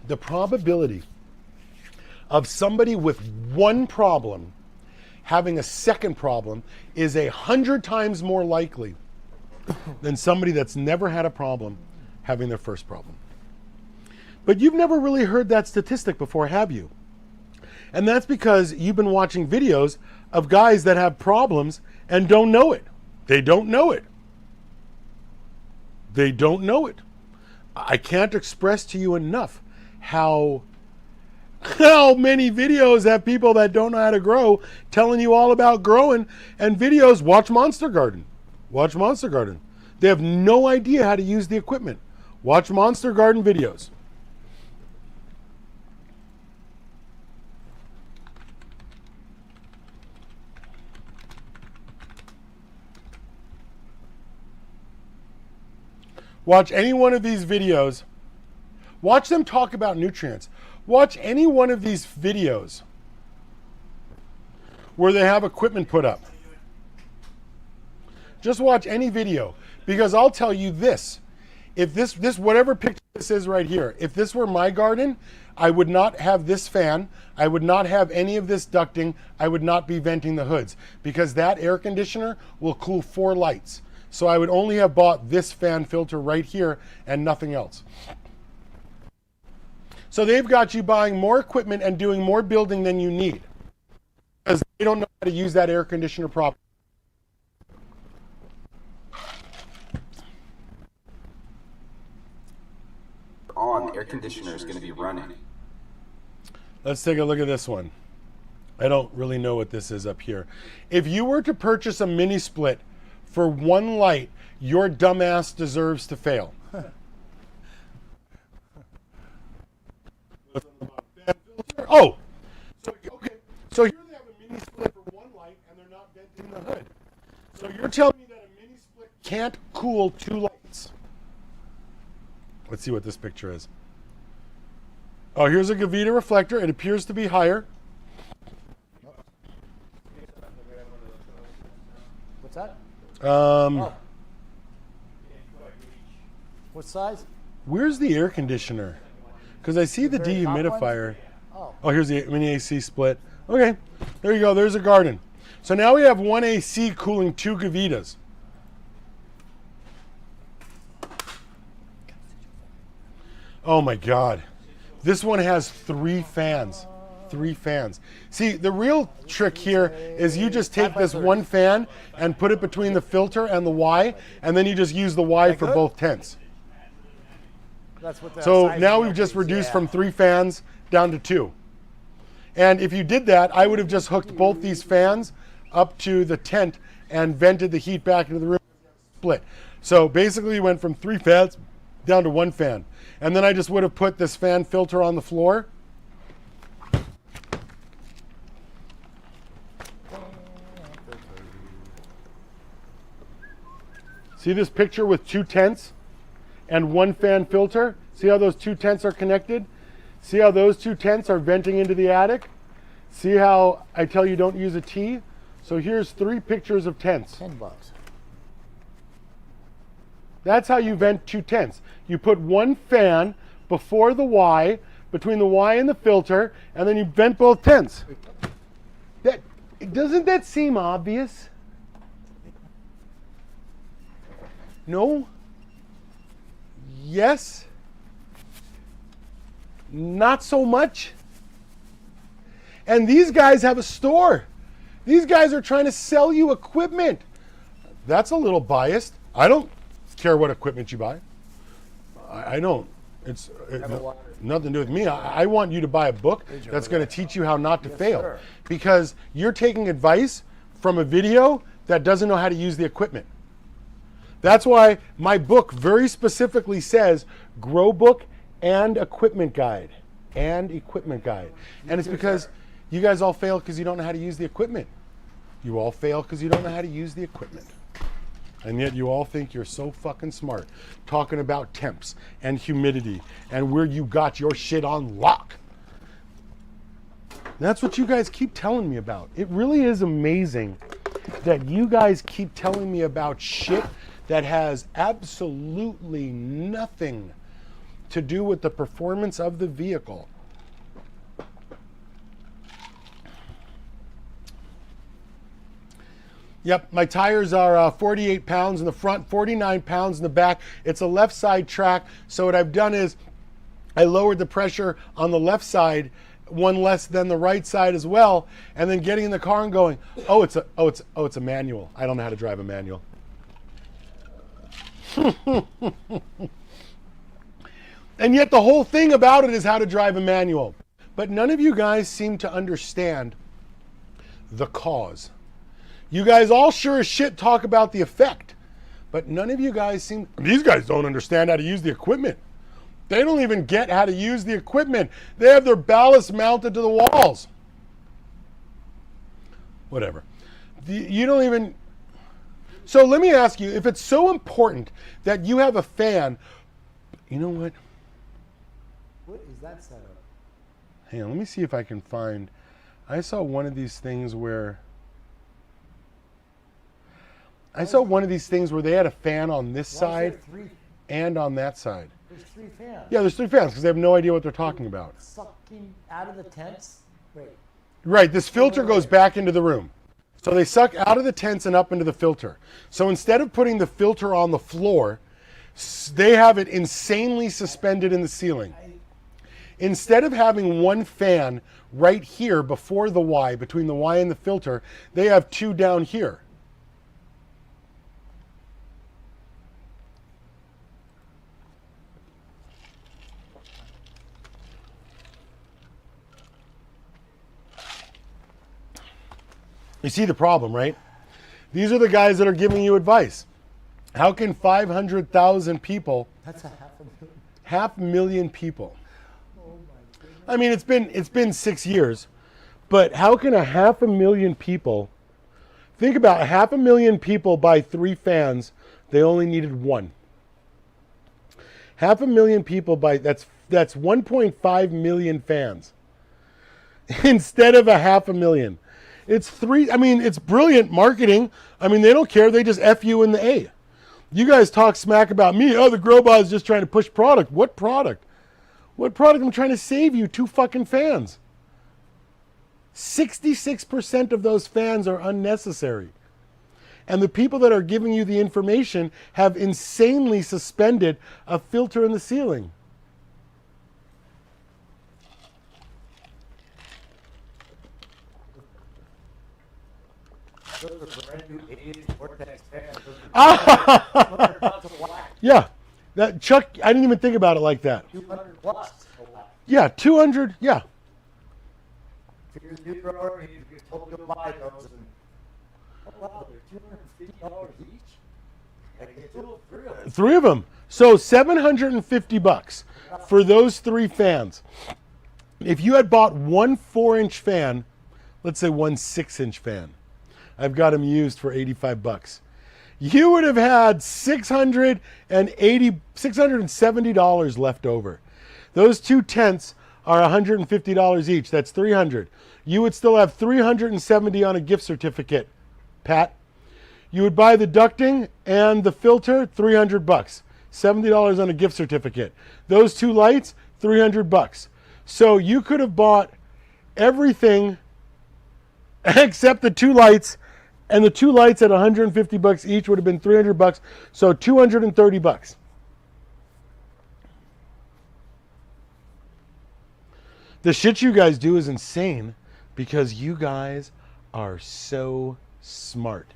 the probability of somebody with one problem having a second problem is 100 times more likely than somebody that's never had a problem having their first problem. But you've never really heard that statistic before, have you? And that's because you've been watching videos of guys that have problems and don't know it. They don't know it. They don't know it. I can't express to you enough how many videos have people that don't know how to grow telling you all about growing, and videos, watch Monster Garden. Watch Monster Garden. They have no idea how to use the equipment. Watch Monster Garden videos. Watch any one of these videos. Watch them talk about nutrients. Watch any one of these videos where they have equipment put up. Just watch any video, because I'll tell you this. If this whatever picture this is right here, if this were my garden, I would not have this fan. I would not have any of this ducting. I would not be venting the hoods, because that air conditioner will cool 4 lights. So I would only have bought this fan filter right here and nothing else. So they've got you buying more equipment and doing more building than you need, because they don't know how to use that air conditioner properly. On, the air conditioner is going to be running. Let's take a look at this one. I don't really know what this is up here. If you were to purchase a mini split for 1 light, your dumbass deserves to fail. Oh, okay. So here they have a mini split for 1 light, and they're not venting the hood. So you're telling me that a mini split can't cool 2 lights? Let's see what this picture is. Oh, here's a Gavita reflector. It appears to be higher. What's that? Oh. What size? Where's the air conditioner? Because I see the dehumidifier. Oh, here's the mini AC split. Okay, there you go. There's a garden. So now we have 1 AC cooling 2 Gavitas. Oh my God. This one has 3 fans. 3 fans. See, the real trick here is you just take this 1 fan and put it between the filter and the Y, and then you just use the Y for both tents. That's what so now we've just reduced from 3 fans down to 2. And if you did that, I would have just hooked both these fans up to the tent and vented the heat back into the room. Split. So basically we went from 3 fans down to 1 fan. And then I just would have put this fan filter on the floor. See this picture with 2 tents and 1 fan filter? See how those 2 tents are connected? See how those 2 tents are venting into the attic? See how I tell you don't use a T? So here's 3 pictures of tents. $10. That's how you vent 2 tents. You put 1 fan before the Y, between the Y and the filter, and then you vent both tents. Doesn't that seem obvious? No? Yes? Not so much? And these guys have a store. These guys are trying to sell you equipment. That's a little biased. I don't care what equipment you buy. I don't. It's nothing to do with me. I want you to buy a book that's going to teach you how not to fail. Sir. Because you're taking advice from a video that doesn't know how to use the equipment. That's why my book very specifically says grow book and equipment guide. And equipment guide. And it's because you guys all fail because you don't know how to use the equipment. You all fail because you don't know how to use the equipment. And yet you all think you're so fucking smart talking about temps and humidity and where you got your shit on lock. That's what you guys keep telling me about. It really is amazing that you guys keep telling me about shit that has absolutely nothing to do with the performance of the vehicle. Yep, my tires are 48 pounds in the front, 49 pounds in the back. It's a left side track. So what I've done is I lowered the pressure on the left side, one less than the right side as well, and then getting in the car and going, it's a manual. I don't know how to drive a manual. And yet the whole thing about it is how to drive a manual. But none of you guys seem to understand the cause. You guys all sure as shit talk about the effect, but none of you guys these guys don't understand how to use the equipment. They don't even get how to use the equipment. They have their ballast mounted to the walls. Whatever. You don't even. So let me ask you, if it's so important that you have a fan, you know what? What is that setup? Hang on, let me see if I can find. I saw one of these things where they had a fan on this side and on that side. There's 3 fans. Yeah, there's 3 fans because they have no idea what they're talking about. Sucking out of the tents? Wait. Right, this filter goes back into the room. So they suck out of the tents and up into the filter. So instead of putting the filter on the floor, they have it insanely suspended in the ceiling. Instead of having one fan right here before the Y, between the Y and the filter, they have 2 down here. You see the problem, right? These are the guys that are giving you advice. How can 500,000 people, That's a 500,000. 500,000 people. Oh my goodness. I mean, it's been 6 years, but how can 500,000 people, think about 500,000 people buy 3 fans, they only needed 1. 500,000 people buy, that's 1.5 million fans instead of 500,000. It's 3, I mean, it's brilliant marketing. I mean, they don't care, they just F you in the A. You guys talk smack about me, the Growbot is just trying to push product. What product? What product? I'm trying to save you 2 fucking fans. 66% of those fans are unnecessary. And the people that are giving you the information have insanely suspended a filter in the ceiling. Those are brand new 80s Vortex fans. Yeah. That Chuck, I didn't even think about it like that. 200 plus. Yeah, 200, yeah. If you're a new grower, you told to buy those. And, oh wow, they're $250 each. I can get 2 or 3 of them. 3 of them. So $750 for those 3 fans. If you had bought one 4-inch fan, let's say one 6-inch fan, I've got them used for $85. You would have had $670 left over. Those 2 tents are $150 each. That's $300. You would still have $370 on a gift certificate, Pat. You would buy the ducting and the filter, $300. $70 on a gift certificate. Those 2 lights, $300. So you could have bought everything except the 2 lights, and the 2 lights at $150 each would have been $300. So $230. The shit you guys do is insane because you guys are so smart.